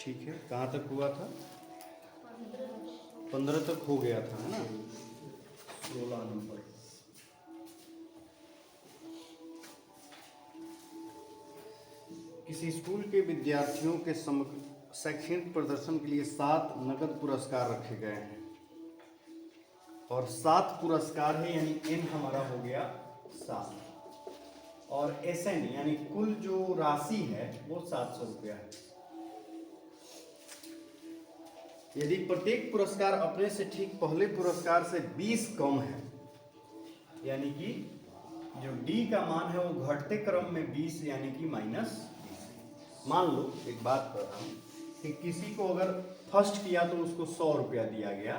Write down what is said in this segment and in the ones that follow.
ठीक है, कहाँ तक हुआ था? 15 तक हो गया था, है ना? 16 नंबर। किसी स्कूल के विद्यार्थियों के समग्र शैक्षणिक प्रदर्शन के लिए 7 नकद पुरस्कार रखे गए हैं और 7 पुरस्कार है, यानी एन हमारा हो गया 7 और एस एन यानी कुल जो राशि है वो 700 रुपया है। यदि प्रत्येक पुरस्कार अपने से ठीक पहले पुरस्कार से 20 कम है, यानी कि जो डी का मान है वो घटते क्रम में 20 यानी कि -20। मान लो एक बात कर रहा हूँ कि किसी को अगर फर्स्ट किया तो उसको 100 रुपया दिया गया,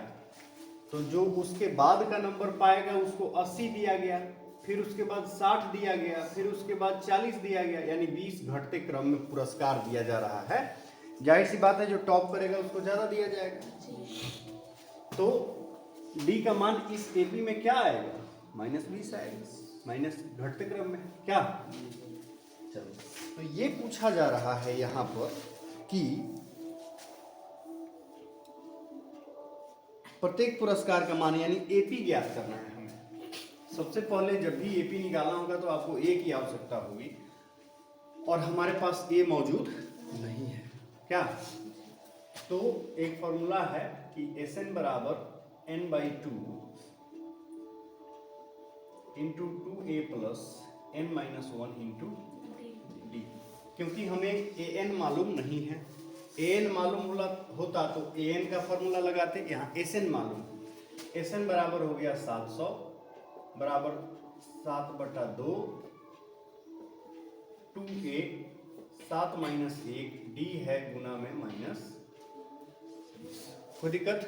तो जो उसके बाद का नंबर पाएगा उसको 80 दिया गया, फिर उसके बाद 60 दिया गया, फिर उसके बाद 40 दिया गया, यानी 20 घटते क्रम में पुरस्कार दिया जा रहा है। जाहिर सी बात है जो टॉप करेगा उसको ज्यादा दिया जाएगा। तो डी का मान इस एपी में क्या आएगा? -20 आएगा, माइनस घटते क्रम में क्या। चलो, तो ये पूछा जा रहा है यहाँ पर कि प्रत्येक पुरस्कार का मान यानी एपी ज्ञात करना है हमें। सबसे पहले जब भी एपी निकालना होगा तो आपको ए की आवश्यकता होगी और हमारे पास ए मौजूद नहीं है क्या। तो एक फॉर्मूला है कि एस एन बराबर n/2 into 2a plus n-1 into D. क्योंकि हमें ए एन मालूम नहीं है, ए एन मालूम होता तो ए एन का फॉर्मूला लगाते, यहाँ एस एन मालूम। एस एन बराबर हो गया 700 बराबर 7/2 2a 7 - 1 डी है गुना में -। कोई दिक्कत?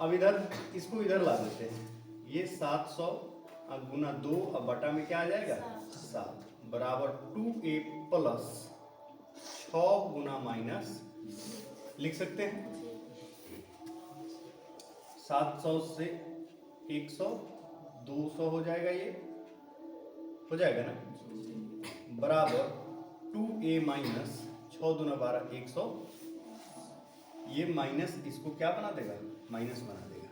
अब इधर इसको इधर ला देते हैं, ये 700 गुना 2 अब बटा में क्या आ जाएगा 7 बराबर 2a प्लस 6 गुना माइनस लिख सकते हैं 700 से 100 200 हो जाएगा, ये हो जाएगा ना, बराबर 2a माइनस 6 दूना 12 100, ये माइनस इसको क्या बना देगा माइनस बना देगा।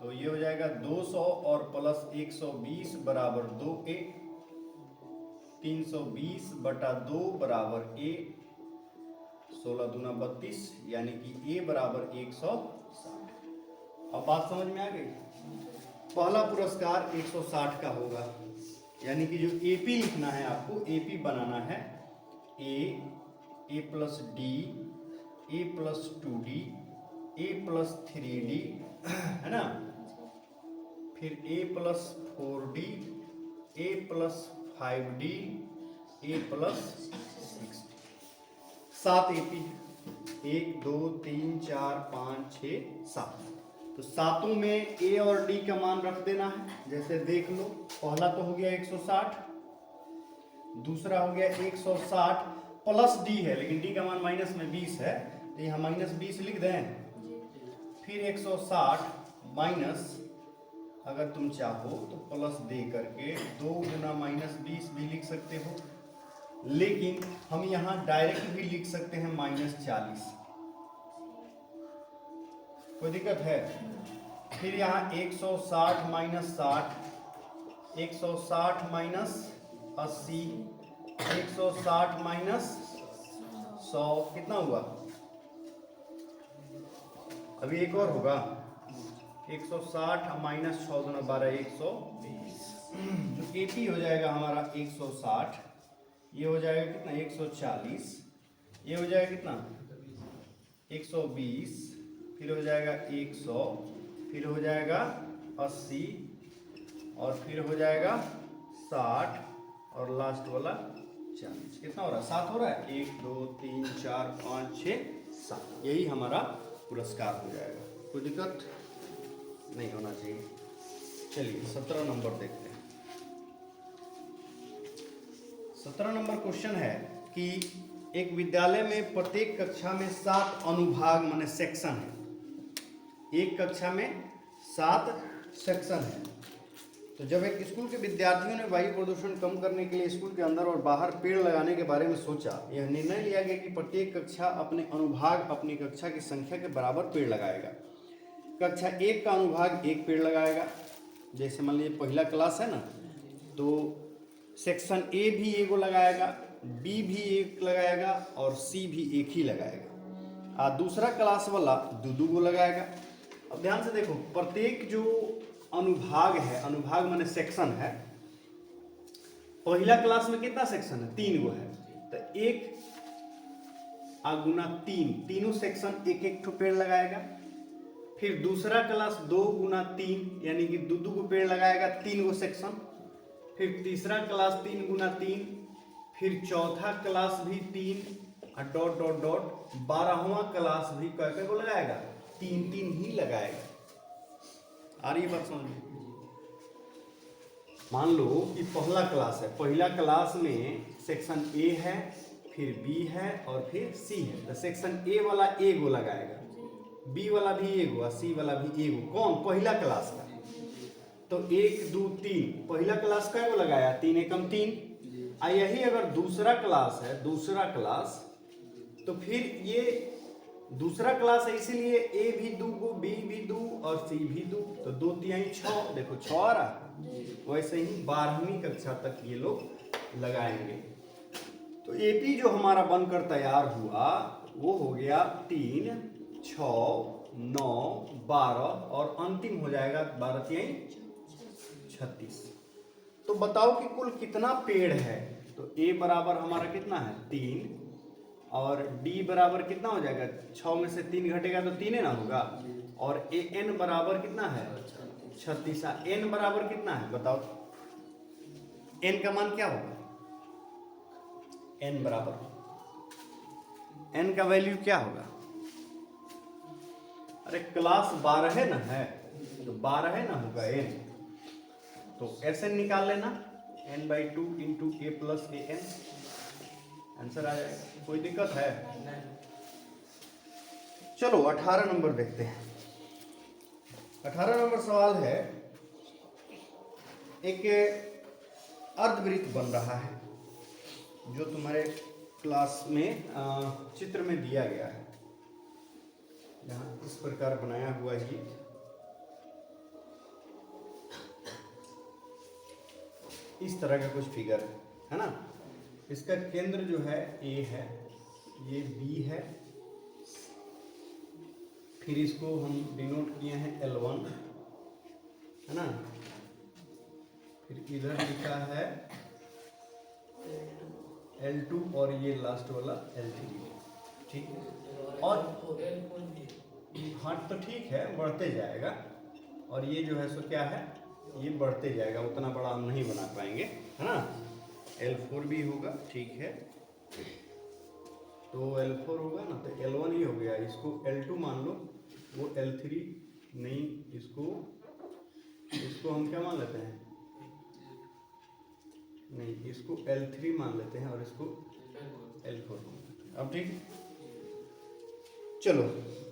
तो ये हो जाएगा 200 और प्लस 120 बराबर 2a 320 बटा 2 बराबर a 16 दूना 32 यानी कि a बराबर 160। अब बात समझ में आ गई। पहला पुरस्कार 160 का होगा, यानी कि जो एपी लिखना है आपको, एपी बनाना है a plus d a plus 2d a plus 3d है ना, फिर a plus 4d a plus 5d a plus 6d। 7 AP 1 2 3 4 5 6 7। तो सातों में ए और डी का मान रख देना है। जैसे देख लो, पहला तो हो गया 160, दूसरा हो गया 160 प्लस डी है, लेकिन डी का मान माइनस में 20 है, तो यहाँ -20 लिख दें। फिर 160 माइनस, अगर तुम चाहो तो प्लस दे करके 2 गुना -20 भी लिख सकते हो, लेकिन हम यहाँ डायरेक्ट भी लिख सकते हैं -40। कोई दिक्कत है? फिर यहाँ 160 माइनस 60 160 माइनस 80 160 माइनस 100 कितना हुआ? अभी एक और होगा 160 माइनस 6 गुना 12 120। जो एपी हो जाएगा हमारा 160, ये हो जाएगा कितना 140, ये हो जाएगा कितना 120, फिर हो जाएगा 100, फिर हो जाएगा 80 और फिर हो जाएगा 60 और लास्ट वाला 40। कितना हो रहा है? 7 हो रहा है। 1 2 3 4 5 6 7, यही हमारा पुरस्कार हो जाएगा। कोई दिक्कत नहीं होना चाहिए। चलिए 17 नंबर देखते हैं। 17 नंबर क्वेश्चन है कि एक विद्यालय में प्रत्येक कक्षा में 7 अनुभाग माने सेक्शन है। एक कक्षा में 7 सेक्शन है तो जब एक स्कूल के विद्यार्थियों ने वायु प्रदूषण कम करने के लिए स्कूल के अंदर और बाहर पेड़ लगाने के बारे में सोचा, यह निर्णय लिया गया कि प्रत्येक कक्षा अपने अनुभाग अपनी कक्षा की संख्या के बराबर पेड़ लगाएगा। कक्षा 1 का अनुभाग 1 पेड़ लगाएगा। जैसे मान लीजिए पहला क्लास है ना, तो सेक्शन ए भी 1 लगाएगा, बी भी 1 लगाएगा और सी भी 1 ही लगाएगा। दूसरा क्लास वाला 2 लगाएगा। अब ध्यान से देखो, प्रत्येक जो अनुभाग है, अनुभाग माने सेक्शन है, पहला क्लास में कितना सेक्शन है? 3 गो है, तो 1 गुना 3, तीनों सेक्शन 1-1 ठो पेड़ लगाएगा। फिर दूसरा क्लास 2 गुना 3 यानी कि 2 को पेड़ लगाएगा, 3 गो सेक्शन। फिर तीसरा क्लास 3 गुना 3, फिर चौथा क्लास भी 3 और डॉट डॉट डॉट 12वां क्लास भी कैसे को लगाएगा? 3-3 ही लगाएगा। आ रही बात समझ में? मान लो कि पहला क्लास है, पहला क्लास में सेक्शन ए है, फिर बी है और फिर सी है, तो सेक्शन ए वाला 1 गो लगाएगा, बी वाला भी 1 गो और सी वाला भी 1 गो। कौन? पहला क्लास का। तो 1 2 3 पहला क्लास का वो लगाया, 3 एकम 3। यही अगर दूसरा क्लास है, दूसरा क्लास, तो फिर ये दूसरा क्लास है, इसीलिए ए भी 2 गो, बी भी 2 और सी भी 2, तो 2 3 6, देखो 6 आ रहा। वैसे ही 12वीं कक्षा तक ये लोग लगाएंगे। तो एपी जो हमारा बनकर तैयार हुआ वो हो गया 3 6 9 12 और अंतिम हो जाएगा 12 3 36। तो बताओ कि कुल कितना पेड़ है? तो ए बराबर हमारा कितना है? 3 और डी बराबर कितना हो जाएगा? 6 में से 3 घटेगा तो 3 ना होगा। और ए एन बराबर कितना है? 36। एन बराबर कितना है बताओ? एन का मान क्या होगा? एन बराबर, एन का वैल्यू क्या होगा? अरे क्लास 12 है ना, है तो 12 है ना होगा एन, तो एस एन निकाल लेना, n/2 into A plus A N, answer आ जाएगा। कोई दिक्कत है? चलो 18 नंबर देखते हैं। 18 नंबर सवाल है, एक अर्धवृत्त बन रहा है जो तुम्हारे क्लास में चित्र में दिया गया है। यहाँ इस प्रकार बनाया हुआ है, इस तरह का कुछ फिगर है ना। इसका केंद्र जो है ए है, ये बी है, फिर इसको हम डिनोट किए हैं L1 है ना, फिर इधर लिखा है L2 और ये लास्ट वाला L3। ठीक है, और हाँ तो ठीक है, बढ़ते जाएगा। और ये जो है सो क्या है, ये बढ़ते जाएगा, उतना बड़ा हम नहीं बना पाएंगे है ना। L4 भी होगा, ठीक है, तो L4 होगा ना, तो L1 ही हो गया, इसको L2 मान लो, वो L3 नहीं, इसको हम क्या मान लेते हैं? नहीं, इसको L3 मान लेते हैं और इसको L4 मान लेते हैं। अब ठीक, चलो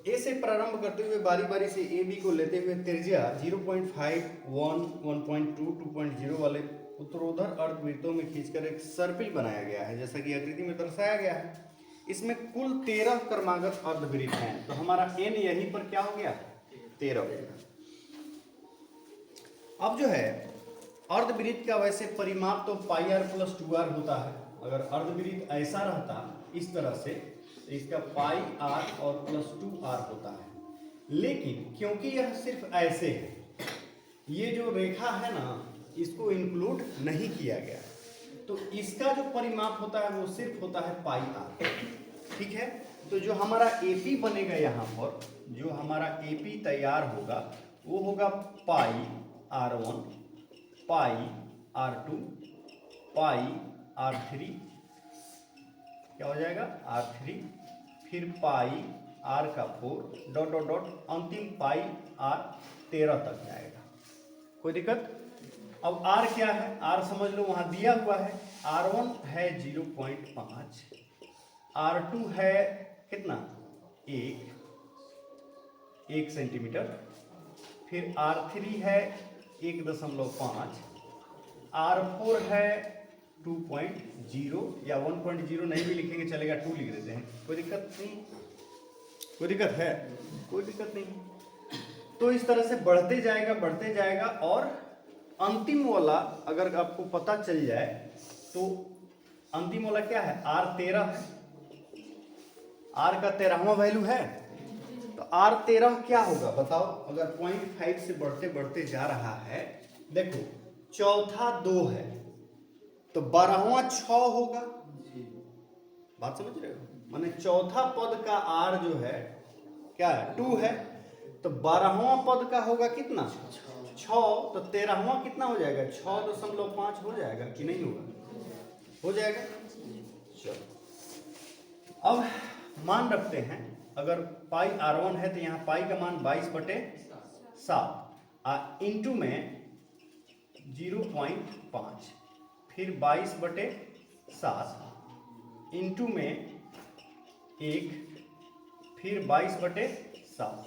ए से प्रारंभ करते हुए बारी बारी से ए बी को लेते हुए त्रिज्या 0.5 1 1.2 2.0 वाले उत्तरोत्तर अर्धवृत्तों में खींचकर एक सर्पिल बनाया गया है, जैसा कि आकृति में दर्शाया गया है। इसमें कुल 13 क्रमागत अर्धवृत्त हैं, तो हमारा एन यहीं पर क्या हो गया? 13 हो गया। अब जो है अर्धवृत्त का वैसे परिमाप तो πr + 2r होता है। अगर अर्धवृत्त ऐसा रहता इस तरह से, तो इसका πr और +2r होता है, लेकिन क्योंकि यह सिर्फ ऐसे है, ये जो रेखा है ना, इसको इंक्लूड नहीं किया गया, तो इसका जो परिमाप होता है वो सिर्फ होता है πr। ठीक है, तो जो हमारा AP बनेगा यहाँ पर, जो हमारा AP तैयार होगा वो होगा πr1 πr2 πr3, क्या हो जाएगा? r3, फिर πr4 डॉट डॉट डॉट, अंतिम πr13 तक जाएगा। कोई दिक्कत? अब r क्या है? r समझ लो, वहां दिया हुआ है। r1 है 0.5, r2 है कितना? 1 सेंटीमीटर, फिर r3 है 1.5, R4 है 2.0 या 1.0 नहीं भी लिखेंगे चलेगा, 2 लिख देते हैं, कोई दिक्कत नहीं, कोई दिक्कत है, कोई दिक्कत नहीं। तो इस तरह से बढ़ते जाएगा और अंतिम वाला अगर आपको पता चल जाए तो अंतिम वाला क्या है, R13 है, R का 13वां वैल्यू है, तो R13 क्या होगा बताओ, अगर 0.5 से बढ़ते बढ़ते जा रहा है, देखो चौथा 2 है तो 12वां 6 होगा, बात समझ रहे हो, माने चौथा पद का R जो है क्या है 2 है, तो 12वां पद का होगा कितना 6, तो 13वां कितना हो जाएगा 6.5 हो जाएगा कि नहीं होगा, हो जाएगा। चलो अब मान रखते हैं, अगर पाई R1 है तो यहाँ पाई का मान 22/7 इंटू में 0.5, फिर 22/7 इंटू में 1, फिर 22/7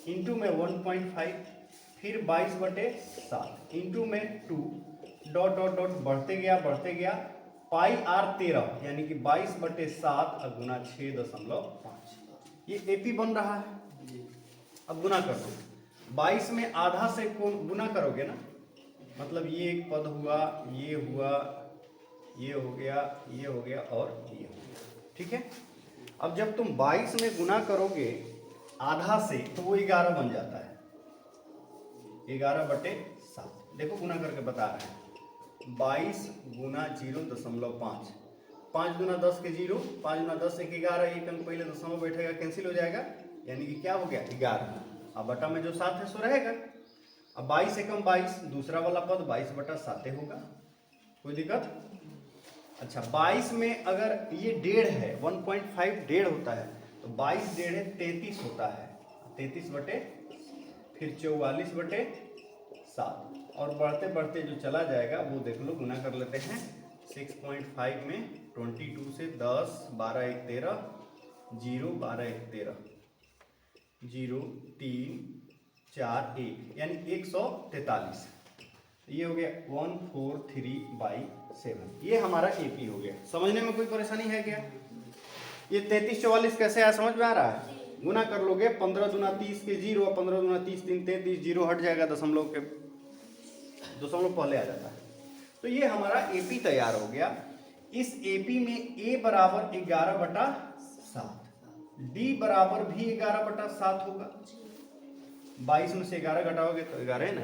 इंटू में 1.5, फिर 22/7 इंटू में 2, डॉट डॉट डॉट बढ़ते गया पाई R13 यानी कि 22/7 गुना 6.5, ये एपी बन रहा है। अब गुना कर दो, 22 में आधा से कौन गुना करोगे ना, मतलब ये एक पद हुआ, ये हुआ, ये हो गया, ये हो गया और ये हो गया, ठीक है। अब जब तुम 22 में गुना करोगे आधा से तो वो 11 बन जाता है, 11/7, देखो गुना करके बता रहे हैं, 22 गुना 0.5, 5 गुना 10 के 0, 5 गुना 10 एक 11, एक अंक पहले दशमलव बैठेगा, कैंसिल हो जाएगा, यानी कि क्या हो गया 11, अब बटा में जो 7 है सो रहेगा। अब 22 से कम 22, दूसरा वाला पद 22/7 होगा, कोई दिक्कत। अच्छा 22 में अगर ये 1.5 है, 1.5 1.5 होता है, तो 22 1.5 है 33 होता है, 33 बटे फिर 44/7, और बढ़ते बढ़ते जो चला जाएगा वो देख लो, गुना कर लेते हैं, 6.5 में 22 से 10, 12 1 13, 0 12 1 13, 0 3 4 1 यानी 143, ये हो गया 143/7, ये हमारा एपी हो गया। समझने में कोई परेशानी है क्या? ये 33 44 कैसे आया समझ में आ रहा है? गुना कर लोगे, 15 दूना 30 के 0, 15 दूना 30 3 33, 0 हट जाएगा, दशमलव पहले आ जाता है। तो ये हमारा एपी तैयार हो गया। इस एपी में ए बराबर 11/7, डी बराबर भी 11/7 होगा, 22 में से 11 घटाओगे तो 11 है ना,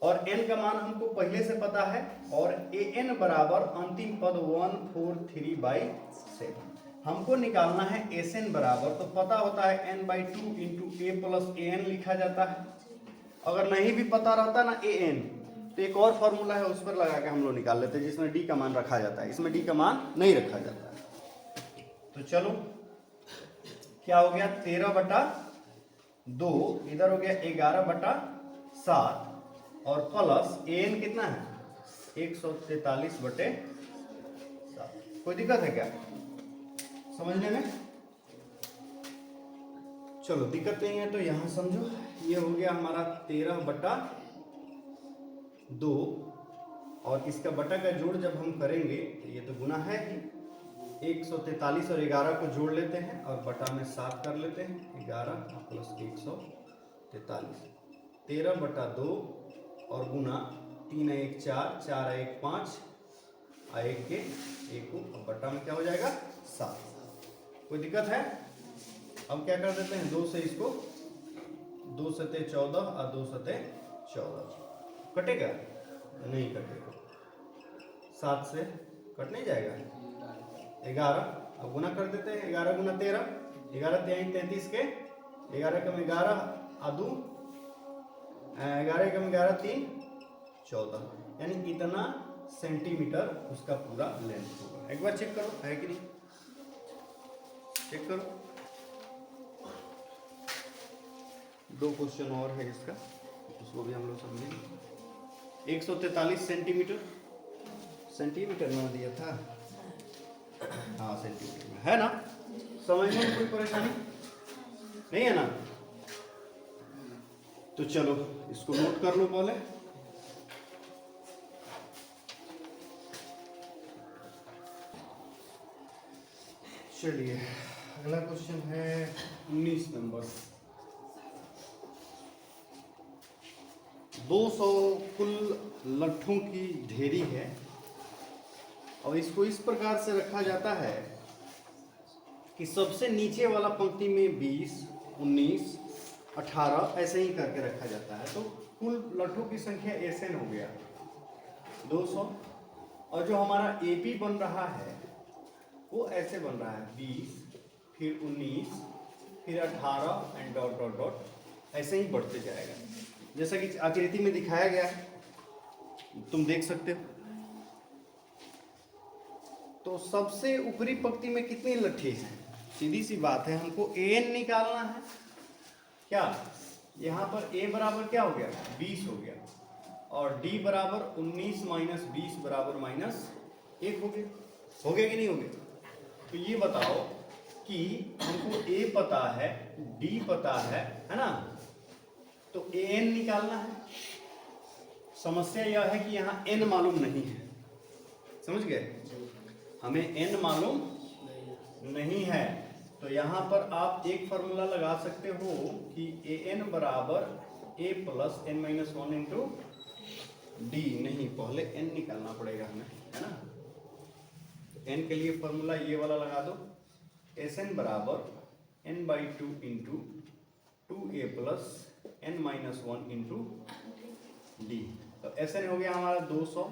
और n का मान हमको पहले से पता है, और an बराबर अंतिम पद 143/7 हमको निकालना है। Sn बराबर तो पता होता है n/2 into a plus an लिखा जाता है। अगर नहीं भी पता रहता ना an, तो एक और फॉर्मूला है उस पर लगा के हम लोग निकाल लेते हैं, जिसमें d का मान रखा जाता है, इसमें d का मान नहीं रखा जाता है। तो चलो क्या हो गया, 13/2, इधर हो गया 11/7, और प्लस an कितना है 143/7। कोई दिक्कत है क्या समझने में? चलो दिक्कत नहीं है तो यहां समझो, ये हो गया हमारा 13/2, और इसका बटा का जोड़ जब हम करेंगे तो ये तो गुना है ही, 143 और 11 को जोड़ लेते हैं और बटा में 7 कर लेते हैं, 11 प्लस 143, 13/2 और गुना 3 1 4, 4 1 5, 1 के 1 को, अब बटा में क्या हो जाएगा 7। कोई दिक्कत है? अब क्या कर देते हैं, 2 से इसको, 2 सते 14 और 2 सते 14, कटेगा नहीं कटेगा, 7 से कट नहीं जाएगा, 11, अब गुना कर देते हैं, 11 गुना 13, 11 3 33 के, 11 कम 11 2, 11 कम 11 3 14, यानी इतना सेंटीमीटर उसका पूरा लेंथ होगा। एक बार चेक करो है कि नहीं, चेक करो। 2 क्वेश्चन और है इसका, उसको भी हम लोग समझेंगे। 143 सेंटीमीटर, सेंटीमीटर में दिया था, हाँ सेंटीमीटर में है ना, समझने में कोई परेशानी नहीं है ना? तो चलो इसको नोट कर लो पहले। चलिए अगला क्वेश्चन है 19 नंबर। 200 कुल लट्ठों की ढेरी है और इसको इस प्रकार से रखा जाता है कि सबसे नीचे वाला पंक्ति में 20, 19, 18 ऐसे ही करके रखा जाता है। तो कुल लट्ठों की संख्या एसएन हो गया 200, और जो हमारा एपी बन रहा है वो ऐसे बन रहा है 20, फिर 19, फिर 18 एंड डॉट डॉट डॉट ऐसे ही बढ़ते जाएगा, जैसा कि आकृति में दिखाया गया है, तुम देख सकते हो। तो सबसे ऊपरी पंक्ति में कितनी लट्ठी हैं? सीधी सी बात है, हमको एन निकालना है। क्या यहाँ पर ए बराबर क्या हो गया? 20 हो गया, और डी बराबर 19 माइनस 20 बराबर -1 हो गया। हो गया कि नहीं हो गया? तो ये बताओ कि हमको ए पता है, डी पता है ना, तो ए एन निकालना है। समस्या यह है कि यहाँ एन मालूम नहीं है, समझ गए? हमें एन मालूम नहीं है, तो यहाँ पर आप एक फॉर्मूला लगा सकते हो कि ए एन बराबर a plus N minus 1 into d. नहीं, पहले एन निकालना पड़ेगा हमें, है ना। तो एन के लिए फॉर्मूला ये वाला लगा दो, एस एन बराबर N by 2 into 2a plus N minus 1 into D. तो एस एन हो गया हमारा 200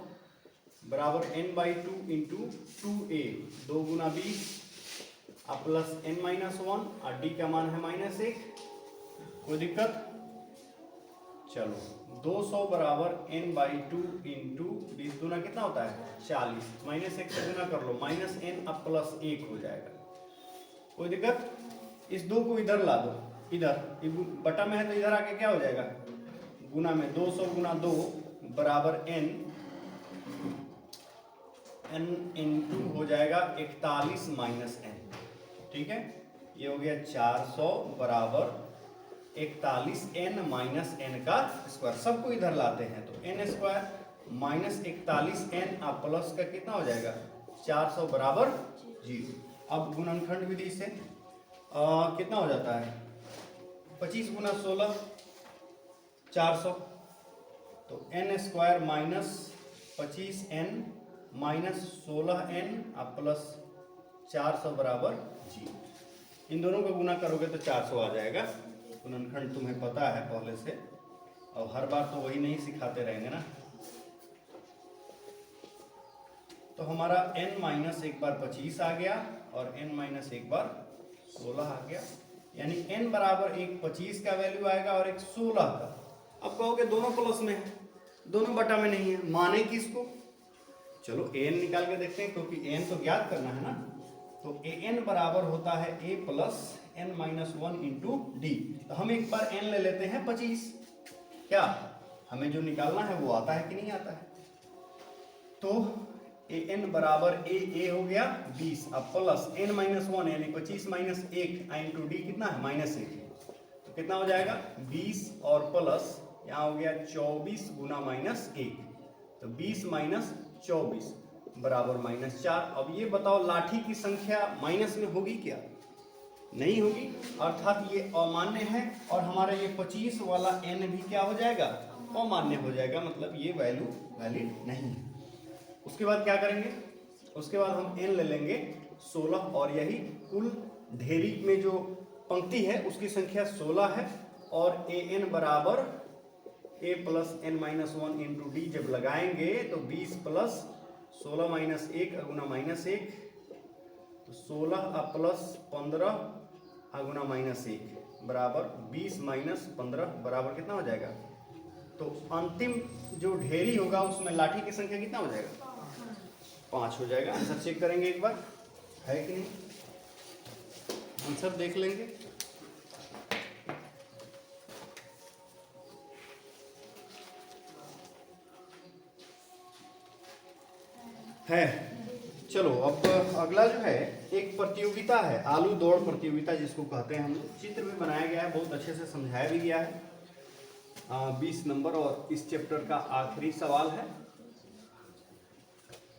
बराबर n बाई 2 इंटू 2a, 2 गुना 20 और प्लस n माइनस 1, और d का मान है -1। कोई दिक्कत? चलो 200 बराबर n बाई 2 इंटू 20 गुना कितना होता है? 40, -1 से गुना कर लो, -n अब +1 हो जाएगा। कोई दिक्कत? इस 2 को इधर ला दो, इधर बटा में है तो इधर आके क्या हो जाएगा? गुना में 200 गुना 2 बराबर n इंटू हो जाएगा 41 माइनस n। ठीक है, ये हो गया 400 बराबर 41 n माइनस n का स्क्वायर। सबको इधर लाते हैं तो n स्क्वायर माइनस 41 n और प्लस का कितना हो जाएगा? 400 बराबर 0। अब गुणनखंड विधि से कितना हो जाता है? 25 गुना 16 400, तो n square minus 25n minus 16n और प्लस 400 बराबर 0। इन दोनों को गुना करोगे तो 400 आ जाएगा। गुणनखंड तुम्हें पता है पहले से, और हर बार तो वही नहीं सिखाते रहेंगे ना। तो हमारा n माइनस एक बार 25 आ गया और n माइनस एक बार 16 आ गया, यानी n बराबर एक 25 का वैल्यू आएगा और एक 16 का। अब कहोगे दोनों प्लस में है, दोनों बटा में नहीं है, माने किसको? चलो एन निकाल के देखते हैं, क्योंकि एन तो ज्ञात करना है ना। तो ए एन बराबर होता है a plus N minus 1 into D. तो हम एक बार एन ले लेते हैं 25। क्या हमें जो निकालना है वो आता है कि नहीं आता है? तो ए एन बराबर ए हो गया 20, अब प्लस एन माइनस 1 यानी 25 माइनस 1 इंटू डी कितना है? -1। तो कितना हो जाएगा? 20 और प्लस यहाँ हो गया 24 गुना -1, तो 20 माइनस 24 बराबर -4। अब ये बताओ लाठी की संख्या माइनस में होगी क्या? नहीं होगी, अर्थात ये अमान्य है, और हमारा ये 25 वाला n भी क्या हो जाएगा? अमान्य हो जाएगा, मतलब ये वैल्यू वैलिड नहीं है। उसके बाद क्या करेंगे? उसके बाद हम n ले लेंगे 16, और यही कुल ढेरी में जो पंक्ति है उसकी संख्या 16 है, और ए एन बराबर a plus N minus 1 into D जब लगाएंगे तो 20 प्लस 16 माइनस 1 गुना -1, तो 16 प्लस 15 गुना -1 बराबर 20 माइनस 15 बराबर कितना हो जाएगा? तो अंतिम जो ढेरी होगा उसमें लाठी की संख्या कितना हो जाएगा? 5 हो जाएगा। आंसर चेक करेंगे एक बार, है कि नहीं? आंसर देख लेंगे। है। चलो अब अगला जो है एक प्रतियोगिता है, आलू दौड़ प्रतियोगिता जिसको कहते हैं हम लोग। चित्र में बनाया गया है, बहुत अच्छे से समझाया भी गया है। 20 नंबर और इस चैप्टर का आखिरी सवाल है।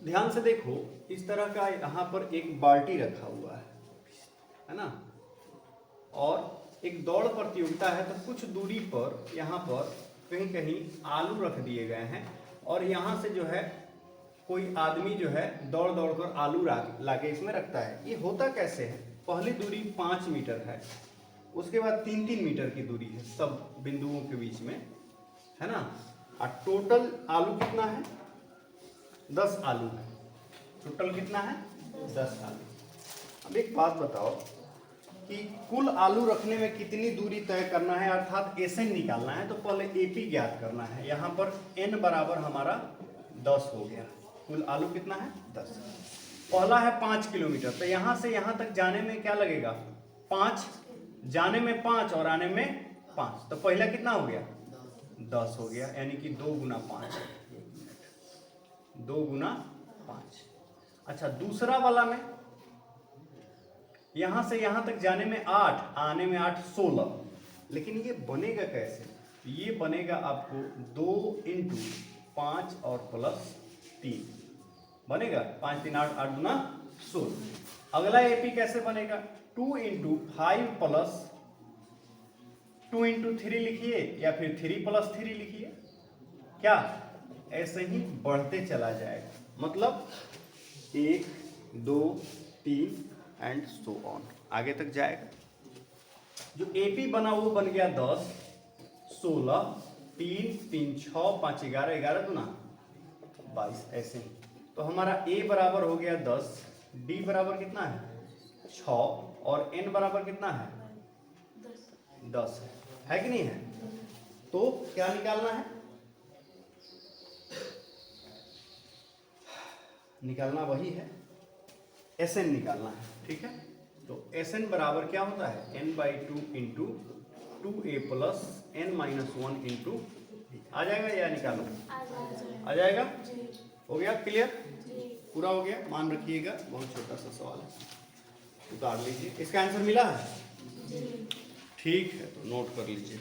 ध्यान से देखो, इस तरह का यहाँ पर एक बाल्टी रखा हुआ है, है ना। और एक दौड़ प्रतियोगिता है, तो कुछ दूरी पर यहाँ पर कहीं कहीं आलू रख दिए गए हैं और यहाँ से जो है कोई आदमी जो है दौड़ दौड़ कर आलू लाके इसमें रखता है। ये होता कैसे है? पहली दूरी 5 मीटर है, उसके बाद 3-3 मीटर की दूरी है सब बिंदुओं के बीच में, है ना। और टोटल आलू कितना है? 10 आलू है। टोटल कितना है? 10 आलू। अब एक बात बताओ कि कुल आलू रखने में कितनी दूरी तय करना है, अर्थात एसएन निकालना है। तो पहले एपी ज्ञात करना है। यहाँ पर एन बराबर हमारा 10 हो गया। कुल आलू कितना है? 10। पहला है 5 किलोमीटर, तो यहाँ से यहाँ तक जाने में क्या लगेगा? 5, जाने में 5 और आने में 5, तो पहला कितना हो गया? 10 हो गया, यानी कि 2 गुना 5, 2 गुना 5। अच्छा, दूसरा वाला में यहां से यहां तक जाने में 8, आने में 8, 16। लेकिन ये बनेगा कैसे? ये बनेगा आपको 2 × 5 और प्लस 3 बनेगा। 5 3 8, 8 गुना 16। अगला एपी कैसे बनेगा? 2 × 5 प्लस 2 × 3 लिखिए या फिर 3 + 3 लिखिए। क्या ऐसे ही बढ़ते चला जाएगा, मतलब 1 2 3 एंड सो ऑन, आगे तक जाएगा। जो एपी बना वो बन गया 10, 16, 3 3 6 5 11, 11 दूना 22, ऐसे ही। तो हमारा ए बराबर हो गया 10, डी बराबर कितना है? 6 और एन बराबर कितना है? 10 है कि नहीं है? तो क्या निकालना है? निकालना वही है, एसएन निकालना है, ठीक है। तो एसएन बराबर क्या होता है? n/2 × 2a + n-1 × आ जाएगा या निकालो? आ जाएगा। हो गया क्लियर? पूरा हो गया। मान रखिएगा, बहुत छोटा सा सवाल है, उतार लीजिए। इसका आंसर मिला है? ठीक है, तो नोट कर लीजिए।